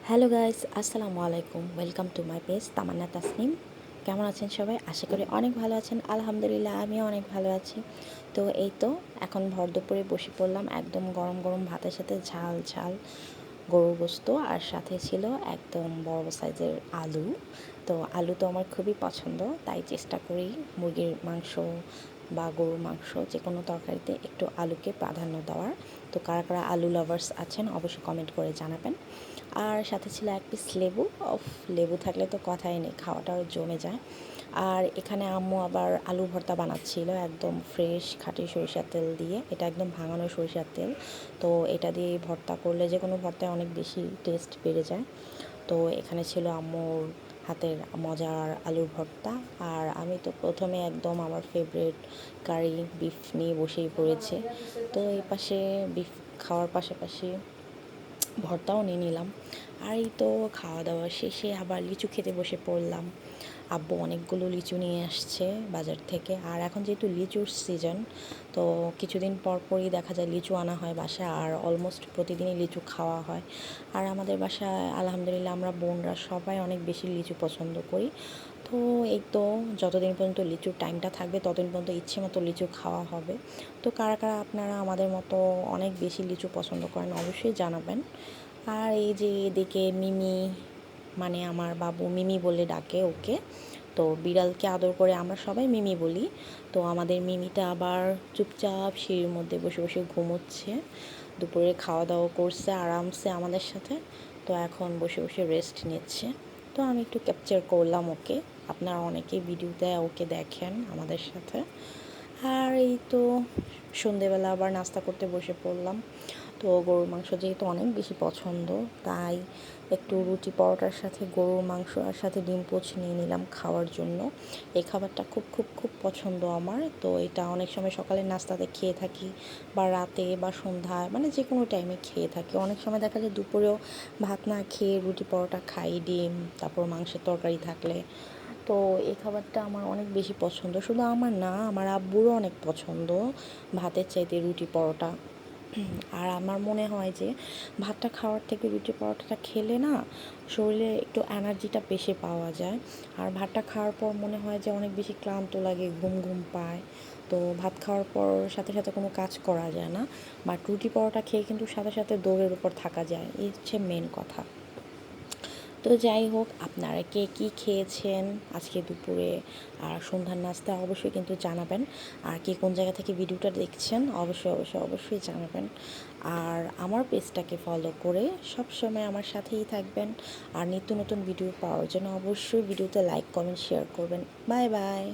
Hello guys, আসসালামু আলাইকুম। Welcome to my page তামান্না তাসনিম। কেমন আছেন সবাই? আশা করি অনেক ভালো আছেন। আলহামদুলিল্লাহ, আমিও অনেক ভালো আছি। তো এই তো এখন ভর দুপুরে বসে পড়লাম একদম গরম গরম ভাতের সাথে ঝাল ঝাল গরুর গোস্ত, আর সাথে ছিল একদম বড় সাইজের আলু। তো আলু তো আমার খুবই পছন্দ, তাই চেষ্টা করি মুরগির মাংস বা গরুর মাংস যে কোনো তরকারিতে একটু আলুকে প্রাধান্য দেওয়ার। তো কারা কারা আলু লাভার্স আছেন অবশ্যই কমেন্ট করে জানাবেন। আর সাথে ছিল এক পিস লেবু। অফ, লেবু থাকলে তো কথাই নেই, খাওয়াটাও জমে যায়। আর এখানে আম্মু আবার আলু ভর্তা বানাচ্ছিল একদম ফ্রেশ খাঁটি সরিষার তেল দিয়ে। এটা একদম ভাঙানো সরিষার তেল। তো এটা দিয়ে ভর্তা করলে যে কোনো ভর্তায় অনেক বেশি টেস্ট বেড়ে যায়। তো এখানে ছিল আম্মুর হাতের মজার আলুর ভর্তা। আর আমি তো প্রথমে একদম আমার ফেভারিট কারি বিফ নিয়ে বসেই পড়েছে। তো এই পাশে বিফ খাওয়ার পাশাপাশি ভর্তাও নিয়ে নিলাম। আর এই তো খাওয়া দাওয়া শেষে আবার লিচু খেতে বসে পড়লাম। আব্বু অনেকগুলো লিচু নিয়ে আসছে বাজার থেকে। আর এখন যেহেতু লিচুর সিজন, তো কিছুদিন পর পরই দেখা যায় লিচু আনা হয় বাসায়, আর অলমোস্ট প্রতিদিনই লিচু খাওয়া হয়। আর আমাদের বাসায় আলহামদুলিল্লাহ আমরা বোনরা সবাই অনেক বেশি লিচু পছন্দ করি। তো এই তো যতদিন পর্যন্ত লিচুর টাইমটা থাকবে ততদিন পর্যন্ত ইচ্ছে মতো লিচু খাওয়া হবে। তো কারা কারা আপনারা আমাদের মতো অনেক বেশি লিচু পছন্দ করেন অবশ্যই জানাবেন। আর এই যে এদিকে মিমি, মানে আমার বাবু মিমি বলে ডাকে ওকে। তো বিড়ালকে আদর করে আমরা সবাই মিমি বলি। তো আমাদের মিমিটা আবার চুপচাপ সিঁড়ির মধ্যে বসে বসে ঘুমোচ্ছে। দুপুরে খাওয়া দাওয়া করছে আরামসে আমাদের সাথে। তো এখন বসে বসে রেস্ট নিচ্ছে। তো আমি একটু ক্যাপচার করলাম ওকে। আপনারা অনেকেই ভিডিওতে ওকে দেখেন আমাদের সাথে। আর এই তো সন্ধেবেলা আবার নাস্তা করতে বসে পড়লাম। তো গরুর মাংস যেহেতু অনেক বেশি পছন্দ, তাই একটু রুটি পরোটার সাথে গরুর মাংস আর সাথে ডিম পোচ নিয়ে নিলাম খাওয়ার জন্য। এই খাবারটা খুব খুব খুব পছন্দ আমার। তো এটা অনেক সময় সকালের নাস্তাতে খেয়ে থাকি, বা রাতে বা সন্ধ্যায়, মানে যে কোনো টাইমে খেয়ে থাকি। অনেক সময় দেখা যায় দুপুরেও ভাত না খেয়ে রুটি পরোটা খাই, ডিম তারপর মাংসের তরকারি থাকলে। তো এই খাবারটা আমার অনেক বেশি পছন্দ, শুধু আমার না, আমার আব্বুরও অনেক পছন্দ ভাতের চাইতে রুটি পরোটা। আর আমার মনে হয় যে ভাতটা খাওয়ার থেকে রুটি পরোটাটা খেলে না শরীরে একটু এনার্জিটা বেশি পাওয়া যায়। আর ভাতটা খাওয়ার পর মনে হয় যে অনেক বেশি ক্লান্ত লাগে, ঘুম ঘুম পায়। তো ভাত খাওয়ার পর সাথে সাথে কোনো কাজ করা যায় না, বাট রুটি পরোটা খেয়ে কিন্তু সাথে সাথে দৌড়ের উপর থাকা যায়, এই হচ্ছে মেন কথা। তো যাই হোক, আপনারা কে কী খেয়েছেন আজকে দুপুরে আর সন্ধ্যার নাস্তা অবশ্যই কিন্তু জানাবেন। আর কে কোন জায়গা থেকে ভিডিওটা দেখছেন অবশ্যই অবশ্যই অবশ্যই জানাবেন। আর আমার পেজটাকে ফলো করে সব সময় আমার সাথেই থাকবেন। আর নিত্য নতুন ভিডিও পাওয়ার জন্য অবশ্যই ভিডিওতে লাইক কমেন্ট শেয়ার করবেন। Bye bye.